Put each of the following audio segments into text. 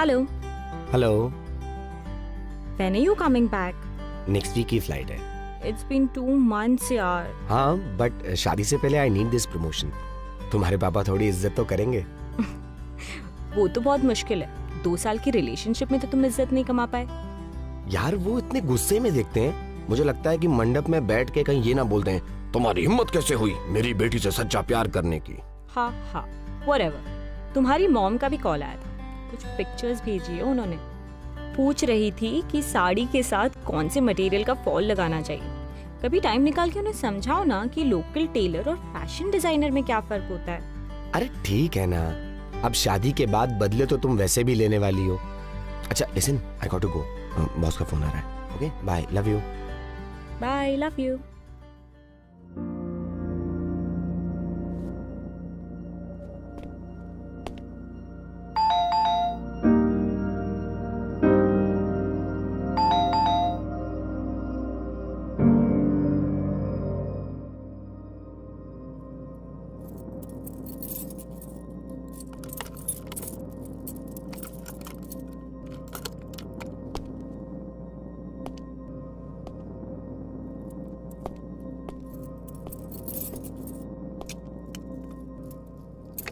Hello, hello. when are you coming back? Next week की flight है। It's been 2 months यार। हाँ, but शादी से पहले आई नीड दिस प्रमोशन। तुम्हारे पापा थोड़ी इज्जत तो करेंगे। वो तो बहुत मुश्किल है। 2 साल की रिलेशनशिप में तो तुम इज्जत नहीं कमा पाए। यार वो इतने गुस्से में देखते हैं, मुझे लगता है कि मंडप में बैठ के कहीं ये ना बोलते हैं तुम्हारी हिम्मत कैसे हुई मेरी बेटी से सच्चा प्यार करने की। हाँ हाँ, whatever। तुम्हारी मॉम का भी कॉल आया था, कुछ पिक्चर्स भेजी है उन्होंने। पूछ रही थी कि साड़ी के साथ कौन से मटेरियल का फॉल लगाना चाहिए। कभी टाइम निकाल के उन्हें समझाओ ना कि लोकल टेलर और फैशन डिजाइनर में क्या फर्क होता है। अरे ठीक है ना, अब शादी के बाद बदले तो तुम वैसे भी लेने वाली हो। अच्छा listen, I got to go, boss का फोन आ रहा है। Okay bye, love you. Bye, love you.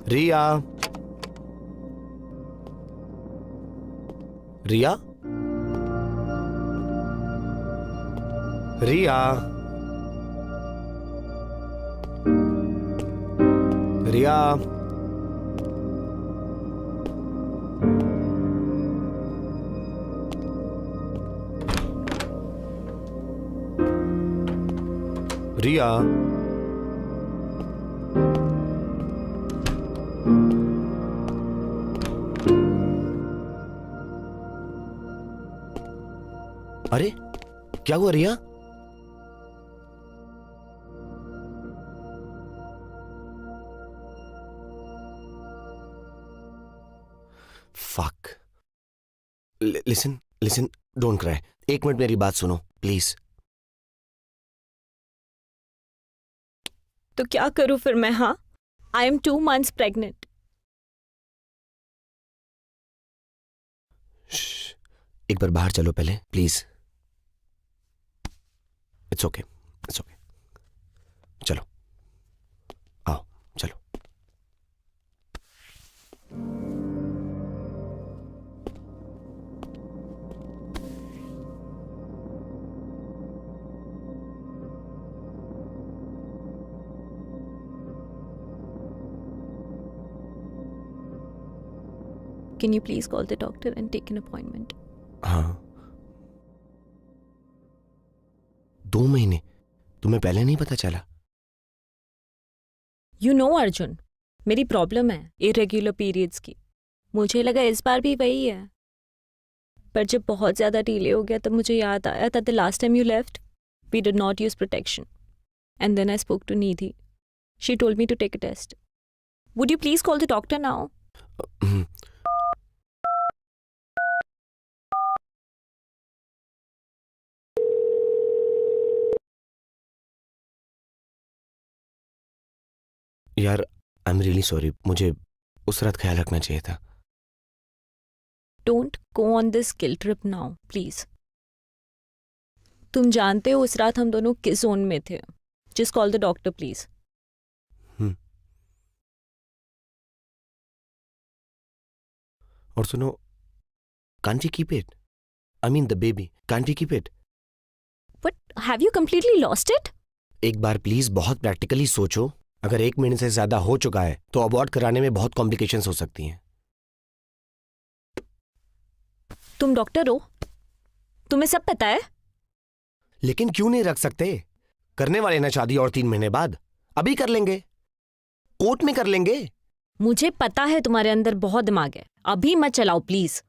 Riya, Riya, Riya, Riya, Riya. अरे क्या हुआ Riya? Fuck. Listen listen, don't cry. 1 minute मेरी बात सुनो प्लीज। तो क्या करूं फिर मैं? हाँ, आई एम 2 months प्रेग्नेंट। एक बार बाहर चलो पहले please. It's okay, it's okay. चलो आओ, चलो। Can you please call the doctor and take an appointment? हाँ, 2 महीने? तुम्हें पहले नहीं पता चला? You know अर्जुन, मेरी प्रॉब्लम है इरेग्युलर पीरियड्स की। मुझे लगा इस बार भी वही है, पर जब बहुत ज्यादा डिले हो गया तब मुझे याद आया that the last time you left, we did not use protection. And then I spoke to Nidhi. She told me to take a test. Would you please call the doctor now? यार I am really sorry, मुझे उस रात ख्याल रखना चाहिए था। Don't go on this guilt trip now, please. तुम जानते हो उस रात हम दोनों किस जोन में थे। Just call the doctor, please. और सुनो, can't we keep it? I mean the baby. Can't we keep it? But have you completely lost it? एक बार प्लीज बहुत प्रैक्टिकली सोचो। अगर 1 महीने से ज्यादा हो चुका है तो अबॉर्ट कराने में बहुत कॉम्प्लिकेशंस हो सकती हैं। तुम डॉक्टर हो, तुम्हें सब पता है। लेकिन क्यों नहीं रख सकते? करने वाले ना शादी और 3 महीने बाद। अभी कर लेंगे, कोर्ट में कर लेंगे। मुझे पता है तुम्हारे अंदर बहुत दिमाग है, अभी मत चलाओ please.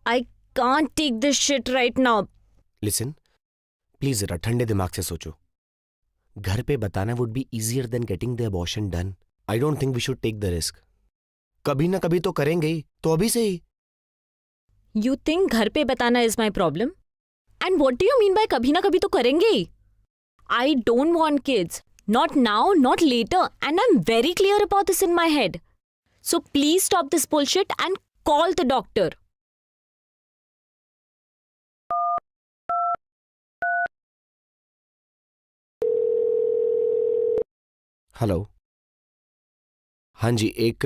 I can't take this shit right now. Listen please, जरा ठंडे दिमाग से सोचो। घर पे बताना would be easier than getting the abortion done. I don't think we should take the risk. कभी ना कभी तो करेंगे ही, तो अभी से ही। यू थिंक घर पे बताना is my problem? And what do you mean by कभी ना कभी तो करेंगे ही? I don't want kids, not now, not later, and I am very clear about this in my head. So please stop this bullshit and Call the doctor. Hello. हाँ जी, एक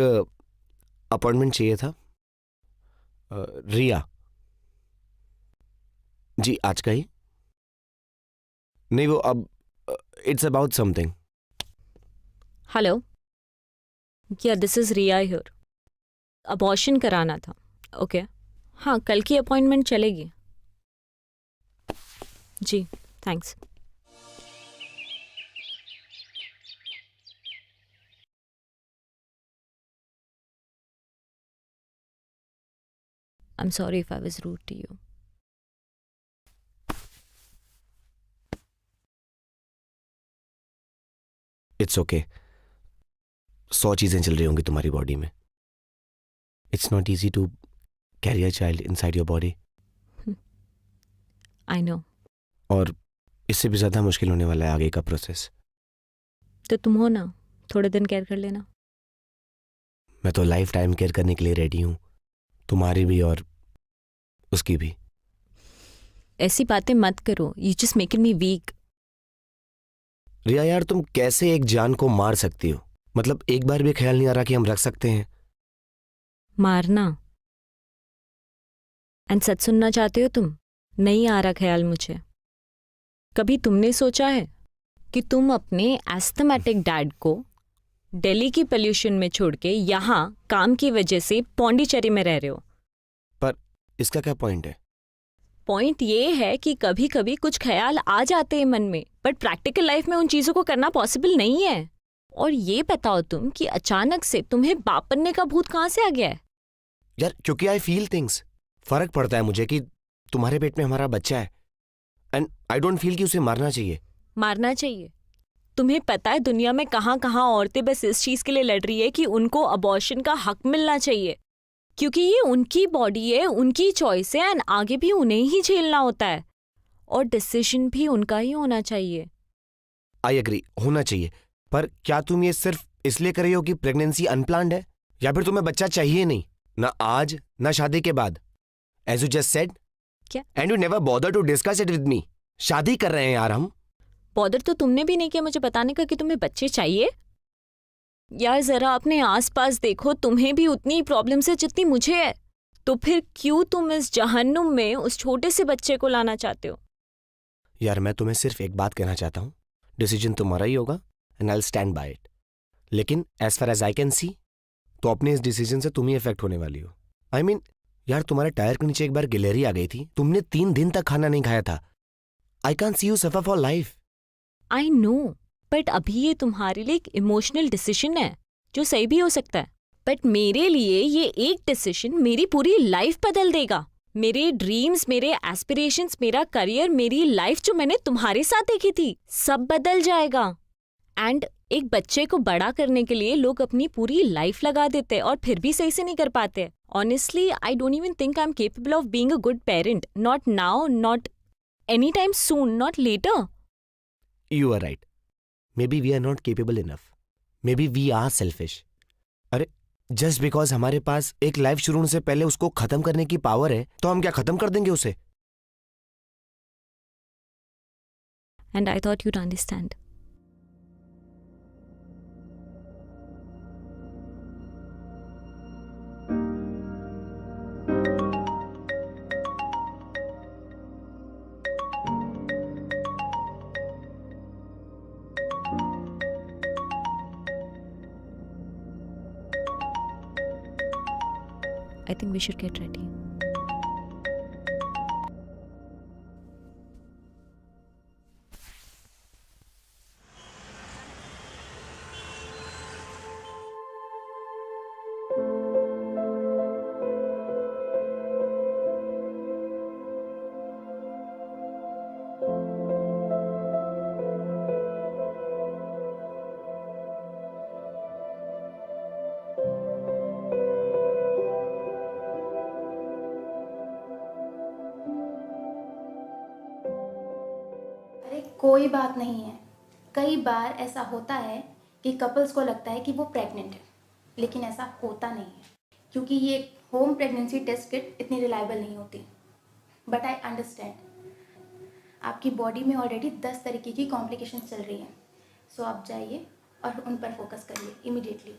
appointment चाहिए था। रिया जी, आज का ही? नहीं, वो अब it's about something. Hello. Yeah, this is Riya here. Abortion कराना था। ओके हाँ, कल की अपॉइंटमेंट चलेगी। जी, thanks. I'm sorry if I was rude to you. It's okay. 100 चीजें चल रही होंगी तुम्हारी बॉडी में। It's not easy to carry a child inside your body. I know. और इससे भी ज्यादा मुश्किल होने वाला है आगे का प्रोसेस। तो तुम हो ना, थोड़े दिन केयर कर लेना। मैं तो लाइफ टाइम केयर करने के लिए रेडी हूँ, तुम्हारी भी और उसकी भी। ऐसी बातें मत करो, you just making me weak. Riya यार, तुम कैसे एक जान को मार सकती हो? मतलब एक बार भी ख्याल नहीं आ रहा कि हम रख सकते हैं? मारना? एंड सच सुनना चाहते हो तुम? नहीं आ रहा ख्याल मुझे। कभी तुमने सोचा है कि तुम अपने एस्थमेटिक डैड को दिल्ली की पोल्यूशन में छोड़ के यहाँ काम की वजह से पौंडीचेरी में रह रहे हो? पर इसका क्या पॉइंट है? पॉइंट ये है कि कभी कभी कुछ ख्याल आ जाते हैं मन में, बट प्रैक्टिकल लाइफ में उन चीजों को करना पॉसिबल नहीं है। और ये बताओ तुम कि अचानक से तुम्हें बाप बनने का भूत कहाँ से आ गया है? यार, क्योंकि आई फील थिंग्स। फर्क पड़ता है मुझे कि तुम्हारे पेट में हमारा बच्चा है, एंड आई डोंट फील कि उसे मारना चाहिए। मारना चाहिए? तुम्हें पता है दुनिया में कहाँ कहाँ औरतें बस इस चीज के लिए लड़ रही है कि उनको अबॉर्शन का हक मिलना चाहिए, क्योंकि ये उनकी बॉडी है, उनकी चॉइस है, एंड आगे भी उन्हें ही झेलना होता है और डिसीजन भी उनका ही होना चाहिए। आई एग्री, होना चाहिए। पर क्या तुम ये सिर्फ इसलिए कर रही हो कि प्रेगनेंसी अनप्लान्ड है, या फिर तुम्हें बच्चा चाहिए नहीं, ना आज ना शादी के बाद? एज यू जस्ट सेड, क्या? And you never bother to discuss it with me. शादी कर रहे हैं यार हम। बॉदर तो तुमने भी नहीं किया मुझे बताने का कि तुम्हें बच्चे चाहिए। यार जरा अपने आसपास देखो, तुम्हें भी उतनी प्रॉब्लम्स है जितनी मुझे है। तो फिर क्यों तुम इस जहन्नुम में उस छोटे से बच्चे को लाना चाहते हो? यार, मैं तुम्हें सिर्फ एक बात कहना चाहता हूँ, डिसीजन तुम्हारा ही होगा and I will stand by it. लेकिन as far as I can see, तो अपने इस डिसीजन से तुम ही इफेक्ट होने वाली हो। आई मीन यार, तुम्हारे टायर के नीचे एक बार गिलहरी आ गई थी, तुमने 3 दिन तक खाना नहीं खाया था। I can't see you suffer for life. I know, but अभी ये तुम्हारे लिए एक इमोशनल डिसीजन है जो सही भी हो सकता है, बट मेरे लिए ये एक डिसीजन मेरी पूरी लाइफ बदल देगा। मेरे ड्रीम्स, मेरे एस्पिरेशंस, मेरा करियर, मेरी लाइफ जो मैंने तुम्हारे साथ देखी थी, सब बदल जाएगा। एंड एक बच्चे को बड़ा करने के लिए लोग अपनी पूरी लाइफ लगा देते हैं और फिर भी सही से नहीं कर पाते। Honestly I don't even think I am capable of being a good parent, not now, not any time soon, not later. You are right, maybe we are not capable enough, maybe we are selfish. अरे, just because हमारे पास एक life शुरू होने से पहले उसको खत्म करने की पावर है, तो हम क्या खत्म कर देंगे उसे? And I thought you'd understand. I think we should get ready. अरे कोई बात नहीं है। कई बार ऐसा होता है कि कपल्स को लगता है कि वो प्रेग्नेंट है, लेकिन ऐसा होता नहीं है, क्योंकि ये होम प्रेगनेंसी टेस्ट किट इतनी रिलायबल नहीं होती, बट आई अंडरस्टैंड आपकी बॉडी में ऑलरेडी 10 तरीके की कॉम्प्लिकेशन चल रही हैं, सो आप जाइए और उन पर फोकस करिए इमीडिएटली।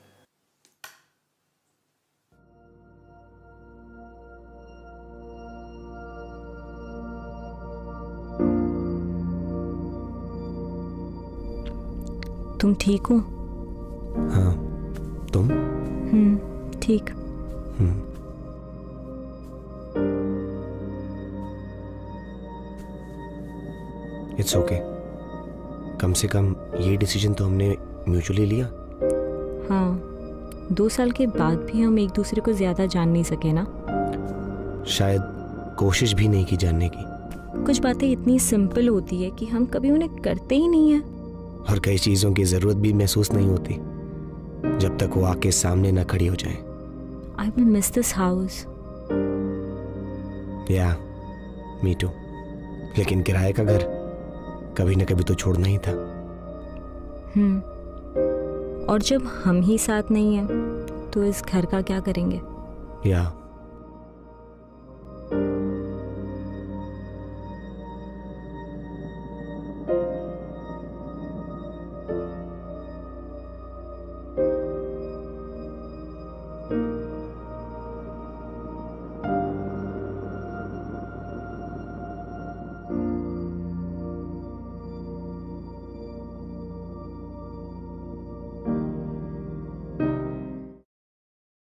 तुम ठीक हो? हाँ, तुम? ठीक। It's okay. कम से कम ये डिसीजन तो हमने म्यूचुअली लिया। हाँ, 2 साल के बाद भी हम एक दूसरे को ज़्यादा जान नहीं सके ना। शायद कोशिश भी नहीं की जानने की। कुछ बातें इतनी सिंपल होती है कि हम कभी उन्हें करते ही नहीं है। और कई चीज़ों की ज़रूरत भी महसूस नहीं होती जब तक वो आके सामने ना खड़ी हो जाए। I will miss this house. या मी टू। लेकिन किराए का घर कभी ना कभी तो छोड़ना ही था। और जब हम ही साथ नहीं हैं तो इस घर का क्या करेंगे? या